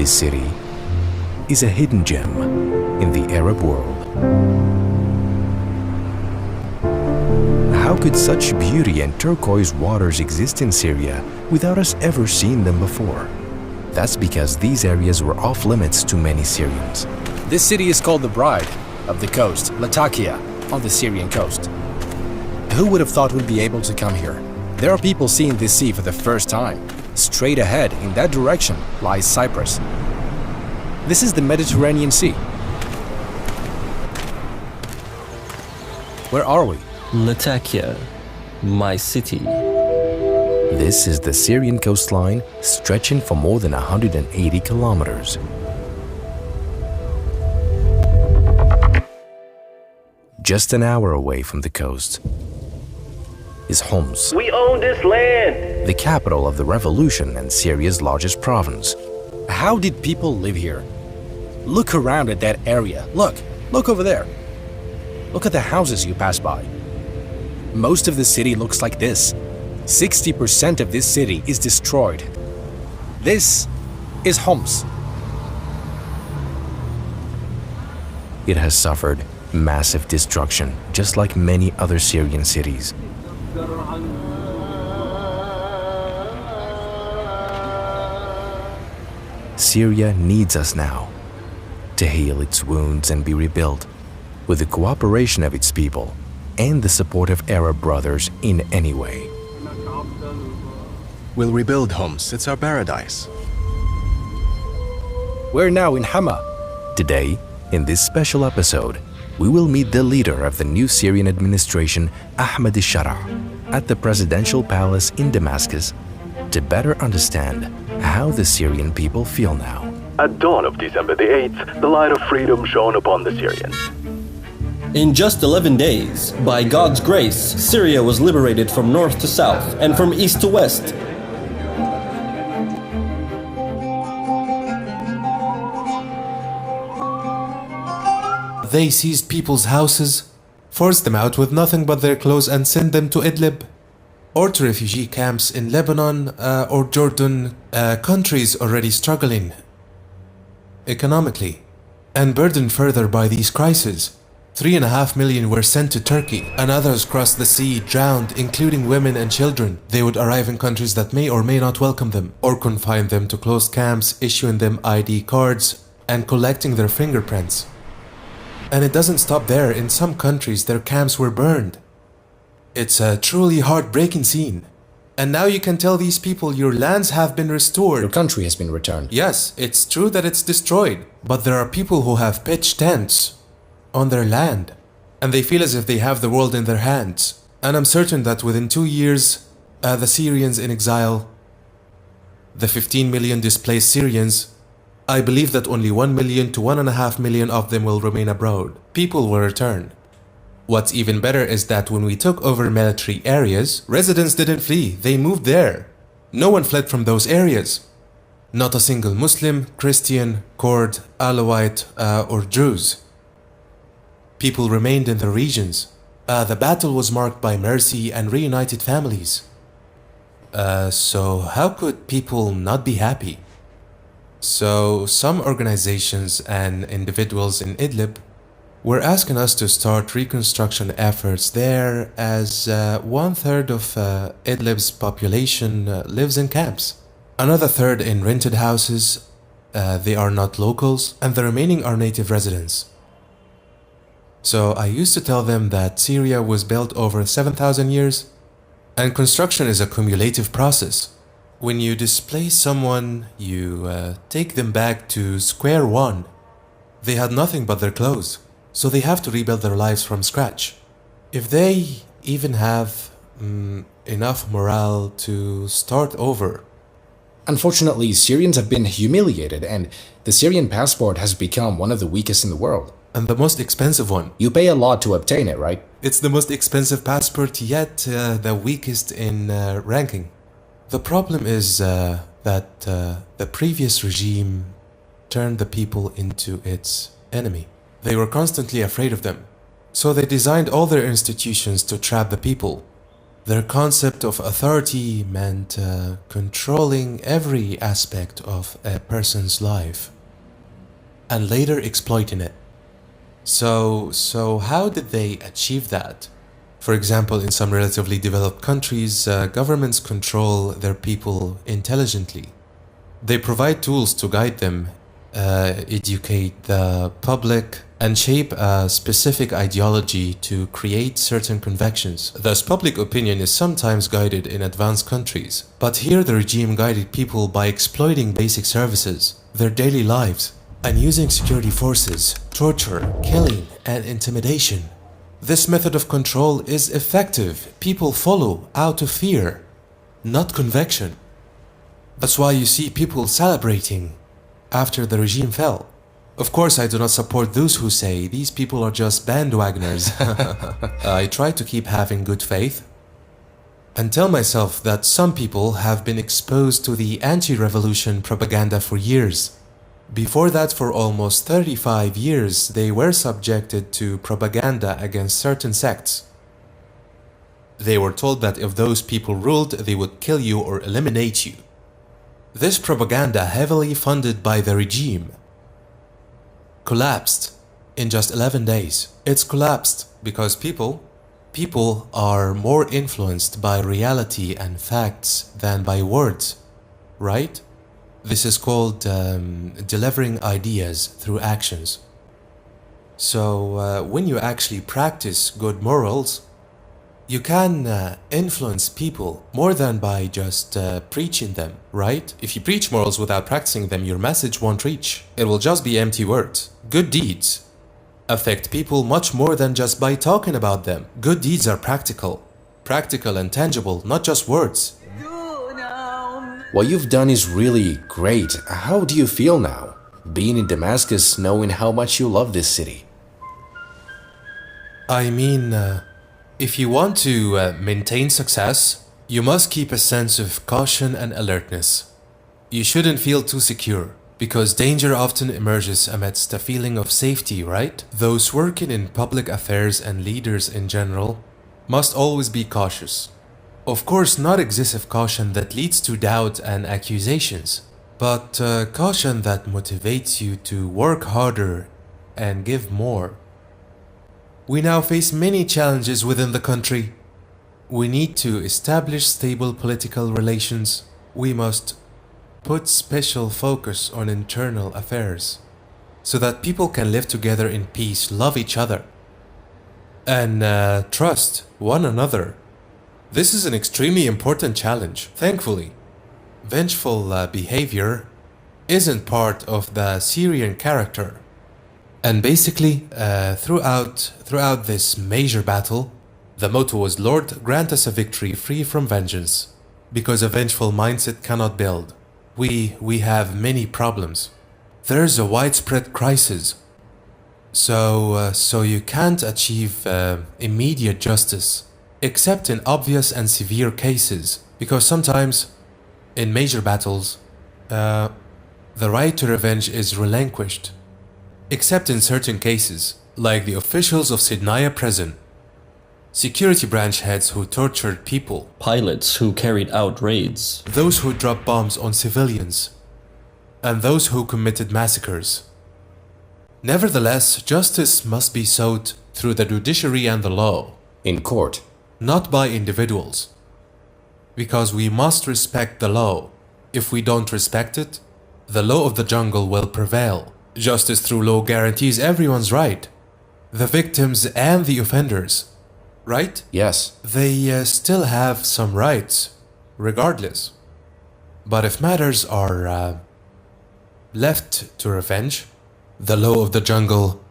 This city is a hidden gem in the Arab world. How could such beauty and turquoise waters exist in Syria without us ever seeing them before? That's because these areas were off limits to many Syrians. This city is called the Bride of the Coast, Latakia, on the Syrian coast. Who would have thought we'd be able to come here? There are people seeing this sea for the first time. Straight ahead, in that direction, lies Cyprus. This is the Mediterranean Sea. Where are we? Latakia, my city. This is the Syrian coastline, stretching for more than 180 kilometers. Just an hour away from the coast is Homs. We own this land! The capital of the revolution and Syria's largest province. How did people live here? Look around at that area. Look over there. Look at the houses you pass by. Most of the city looks like this. 60% of this city is destroyed. This is Homs. It has suffered massive destruction, just like many other Syrian cities. Syria needs us now to heal its wounds and be rebuilt with the cooperation of its people and the support of Arab brothers in any way. We'll rebuild Homs. It's our paradise. We're now in Hama. Today, in this special episode, we will meet the leader of the new Syrian administration, Ahmed al-Sharaa, at the presidential palace in Damascus to better understand how the Syrian people feel now. At dawn of December the 8th, the light of freedom shone upon the Syrians. In just 11 days, by God's grace, Syria was liberated from north to south and from east to west. They seized people's houses, forced them out with nothing but their clothes and sent them to Idlib or to refugee camps in Lebanon or Jordan, countries already struggling economically and burdened further by these crises. 3.5 million were sent to Turkey, and others crossed the sea, drowned, including women and children. They would arrive in countries that may or may not welcome them, or confine them to closed camps, issuing them ID cards and collecting their fingerprints. And it doesn't stop there. In some countries, their camps were burned. It's a truly heartbreaking scene. And now you can tell these people your lands have been restored. Your country has been returned. Yes, it's true that it's destroyed, but there are people who have pitched tents on their land, and they feel as if they have the world in their hands. And I'm certain that within 2 years, the Syrians in exile, the 15 million displaced Syrians, I believe that only 1 million to 1.5 million of them will remain abroad. People will return. What's even better is that when we took over military areas, residents didn't flee, they moved there. No one fled from those areas. Not a single Muslim, Christian, Kurd, Alawite, or Druze. People remained in the regions. The battle was marked by mercy and reunited families. So how could people not be happy? So some organizations and individuals in Idlib were asking us to start reconstruction efforts there, as 1/3 of Idlib's population lives in camps. Another third in rented houses, they are not locals, and the remaining are native residents. So I used to tell them that Syria was built over 7,000 years, and construction is a cumulative process. When you displace someone, you take them back to square one. They had nothing but their clothes, so they have to rebuild their lives from scratch. If they even have enough morale to start over. Unfortunately, Syrians have been humiliated, and the Syrian passport has become one of the weakest in the world. And the most expensive one. You pay a lot to obtain it, right? It's the most expensive passport, yet the weakest in ranking. The problem is that the previous regime turned the people into its enemy. They were constantly afraid of them. So they designed all their institutions to trap the people. Their concept of authority meant controlling every aspect of a person's life and later exploiting it. So how did they achieve that? For example, in some relatively developed countries, governments control their people intelligently. They provide tools to guide them, educate the public, and shape a specific ideology to create certain convictions. Thus, public opinion is sometimes guided in advanced countries. But here the regime guided people by exploiting basic services, their daily lives, and using security forces, torture, killing, and intimidation. This method of control is effective. People follow out of fear, not conviction. That's why you see people celebrating after the regime fell. Of course, I do not support those who say these people are just bandwagoners. I try to keep having good faith and tell myself that some people have been exposed to the anti-revolution propaganda for years. Before that, for almost 35 years, they were subjected to propaganda against certain sects. They were told that if those people ruled, they would kill you or eliminate you. This propaganda, heavily funded by the regime, collapsed in just 11 days. It's collapsed because people are more influenced by reality and facts than by words, right? This is called delivering ideas through actions. So when you actually practice good morals, you can influence people more than by just preaching them, right? If you preach morals without practicing them, your message won't reach. It will just be empty words. Good deeds affect people much more than just by talking about them. Good deeds are practical and tangible, not just words. What you've done is really great. How do you feel now, being in Damascus, knowing how much you love this city? I mean, if you want to maintain success, you must keep a sense of caution and alertness. You shouldn't feel too secure, because danger often emerges amidst a feeling of safety, right? Those working in public affairs and leaders in general must always be cautious. Of course, not excessive caution that leads to doubt and accusations, but caution that motivates you to work harder and give more. We now face many challenges within the country. We need to establish stable political relations. We must put special focus on internal affairs so that people can live together in peace, love each other, and trust one another. This is an extremely important challenge. Thankfully, vengeful behavior isn't part of the Syrian character. And basically, throughout this major battle, the motto was, Lord, grant us a victory free from vengeance, because a vengeful mindset cannot build. We have many problems. There's a widespread crisis. So you can't achieve immediate justice, except in obvious and severe cases, because sometimes, in major battles, the right to revenge is relinquished. Except in certain cases, like the officials of Sidnaya prison, security branch heads who tortured people, Pilots who carried out raids, those who dropped bombs on civilians, and those who committed massacres. Nevertheless, justice must be sought through the judiciary and the law, In court. not by individuals, because we must respect the law. If we don't respect it, the law of the jungle will prevail. Justice through law guarantees everyone's right, the victims and the offenders, right? Yes. They still have some rights, regardless. But if matters are left to revenge, the law of the jungle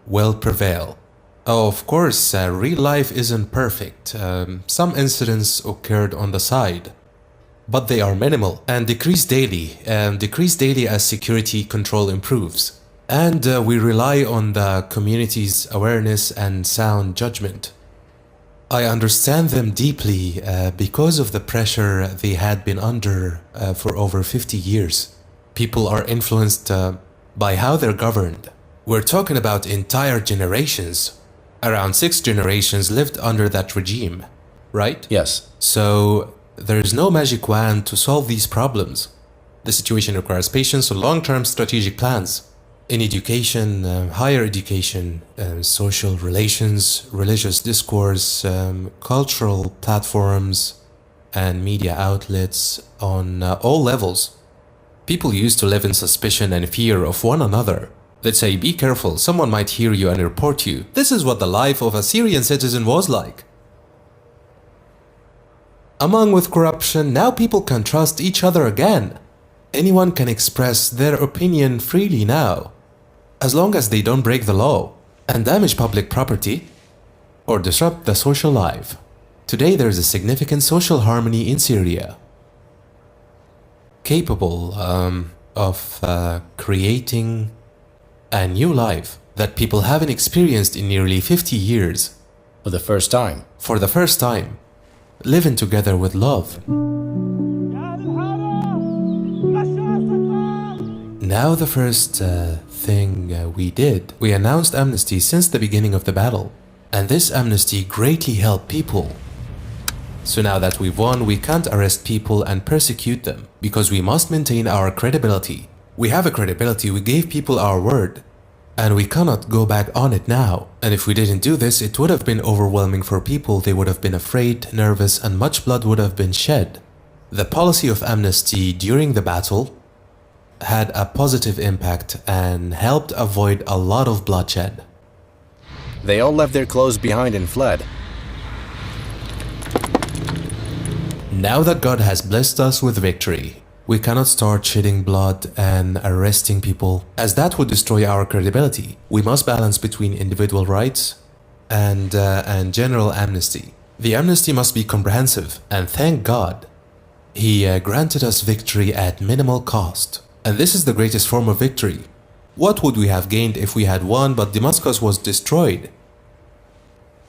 will prevail. Oh, of course, real life isn't perfect. Some incidents occurred on the side, but they are minimal and decrease daily as security control improves. And we rely on the community's awareness and sound judgment. I understand them deeply because of the pressure they had been under for over 50 years. People are influenced by how they're governed. We're talking about entire generations. Around 6 generations lived under that regime. right? Yes. So there's no magic wand to solve these problems. The situation requires patience and long-term strategic plans. In education, higher education, social relations, religious discourse, cultural platforms, and media outlets on all levels. People used to live in suspicion and fear of one another. They'd say, be careful, someone might hear you and report you. This is what the life of a Syrian citizen was like. Among with corruption, now people can trust each other again. Anyone can express their opinion freely now, as long as they don't break the law and damage public property or disrupt the social life. Today there is a significant social harmony in Syria, capable of creating a new life that people haven't experienced in nearly 50 years. For the first time. For the first time, living together with love. Now the first thing we did, we announced amnesty since the beginning of the battle. And this amnesty greatly helped people. So now that we've won, we can't arrest people and persecute them, because we must maintain our credibility. We have a credibility, we gave people our word, and we cannot go back on it now. And if we didn't do this, it would have been overwhelming for people. They would have been afraid, nervous, and much blood would have been shed. The policy of amnesty during the battle had a positive impact and helped avoid a lot of bloodshed. They all left their clothes behind and fled. Now that God has blessed us with victory, we cannot start shedding blood and arresting people, as that would destroy our credibility. We must balance between individual rights and general amnesty. The amnesty must be comprehensive, and thank God, He granted us victory at minimal cost. And this is the greatest form of victory. What would we have gained if we had won but Damascus was destroyed?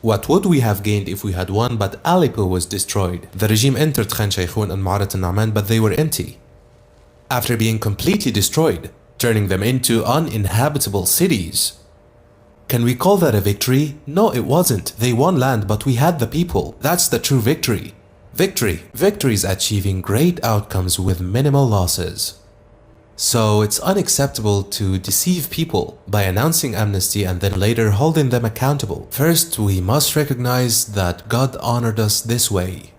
What would we have gained if we had won but Aleppo was destroyed? The regime entered Khan Sheikhoun and Ma'arat al-Na'man, but they were empty. After being completely destroyed, turning them into uninhabitable cities. Can we call that a victory? No, it wasn't. They won land, but we had the people. That's the true victory. Victory is achieving great outcomes with minimal losses. So it's unacceptable to deceive people by announcing amnesty and then later holding them accountable. First, we must recognize that God honored us this way,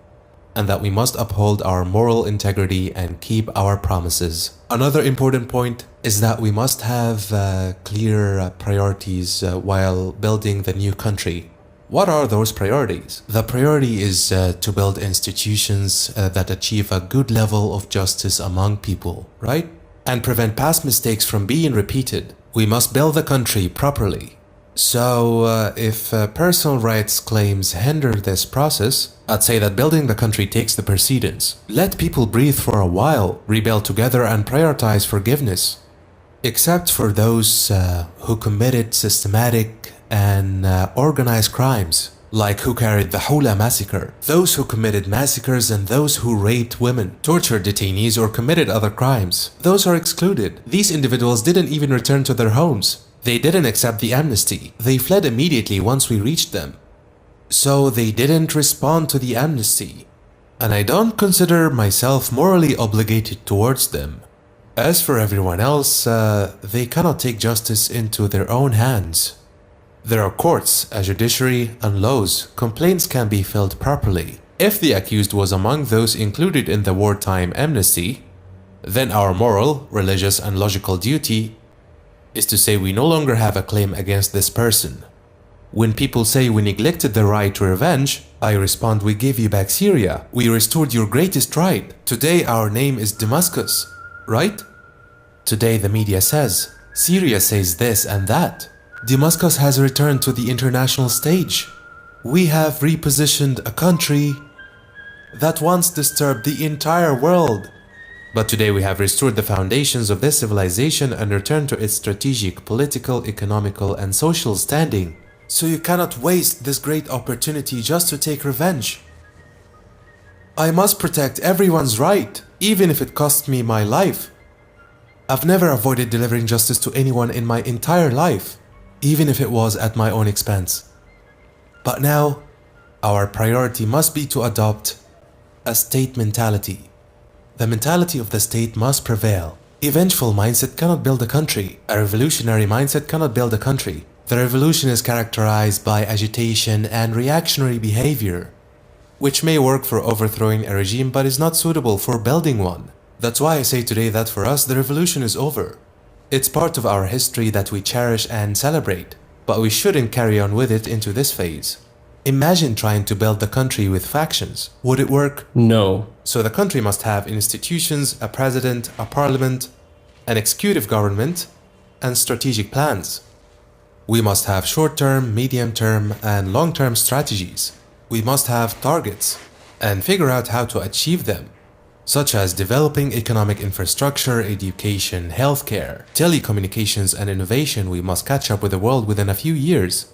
and that we must uphold our moral integrity and keep our promises. Another important point is that we must have clear priorities while building the new country. What are those priorities? The priority is to build institutions that achieve a good level of justice among people, right? And prevent past mistakes from being repeated. We must build the country properly. So if personal rights claims hinder this process, I'd say that building the country takes the precedence. Let people breathe for a while, rebuild together and prioritize forgiveness. Except for those who committed systematic and organized crimes, like who carried the Hula massacre, those who committed massacres and those who raped women, tortured detainees or committed other crimes. Those are excluded. These individuals didn't even return to their homes. They didn't accept the amnesty. They fled immediately once we reached them. So they didn't respond to the amnesty. And I don't consider myself morally obligated towards them. As for everyone else, they cannot take justice into their own hands. There are courts, a judiciary, and laws. Complaints can be filed properly. If the accused was among those included in the wartime amnesty, then our moral, religious, and logical duty is to say we no longer have a claim against this person. When people say we neglected the right to revenge, I respond, we gave you back Syria. We restored your greatest right. Today our name is Damascus, right? Today the media says, Syria says this and that. Damascus has returned to the international stage. We have repositioned a country that once disturbed the entire world. But today we have restored the foundations of this civilization and returned to its strategic, political, economical, and social standing. So you cannot waste this great opportunity just to take revenge. I must protect everyone's right, even if it costs me my life. I've never avoided delivering justice to anyone in my entire life, even if it was at my own expense. But now, Our priority must be to adopt a state mentality. The mentality of the state must prevail. A vengeful mindset cannot build a country. A revolutionary mindset cannot build a country. The revolution is characterized by agitation and reactionary behavior, which may work for overthrowing a regime but is not suitable for building one. That's why I say today that for us the revolution is over. It's part of our history that we cherish and celebrate, but we shouldn't carry on with it into this phase. Imagine trying to build the country with factions. Would it work? No. So the country must have institutions, a president, a parliament, an executive government, and strategic plans. We must have short-term, medium-term, and long-term strategies. We must have targets and figure out how to achieve them, such as developing economic infrastructure, education, healthcare, telecommunications, and innovation. We must catch up with the world within a few years.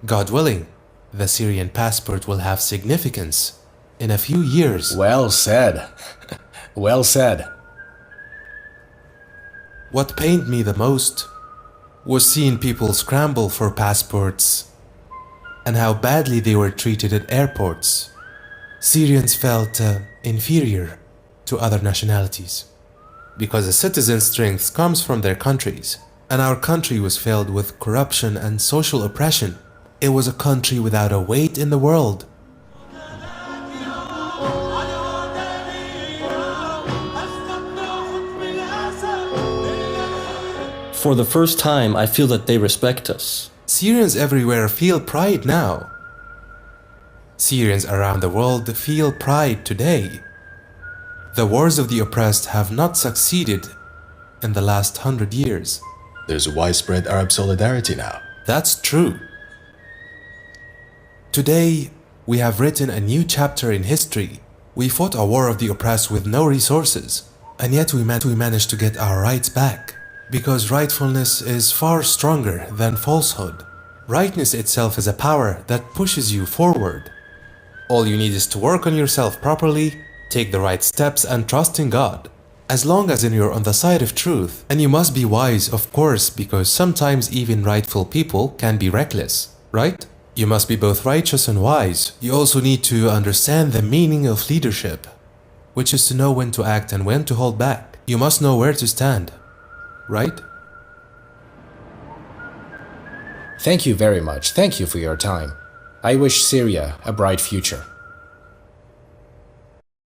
God willing, the Syrian passport will have significance in a few years. Well said. Well said. What pained me the most was seeing people scramble for passports and how badly they were treated at airports. Syrians felt inferior to other nationalities because a citizen's strength comes from their countries, and our country was filled with corruption and social oppression. It was a country without a weight in the world. For the first time, I feel that they respect us. Syrians everywhere feel pride now. Syrians around the world feel pride today. The wars of the oppressed have not succeeded in the last 100 years. There's widespread Arab solidarity now. That's true. Today, we have written a new chapter in history. We fought a war of the oppressed with no resources, and yet we managed to get our rights back. Because rightfulness is far stronger than falsehood. Rightness itself is a power that pushes you forward. All you need is to work on yourself properly, take the right steps, and trust in God. As long as you're on the side of truth. And you must be wise, of course, because sometimes even rightful people can be reckless, right? You must be both righteous and wise. You also need to understand the meaning of leadership, which is to know when to act and when to hold back. You must know where to stand, right? Thank you very much. Thank you for your time. I wish Syria a bright future.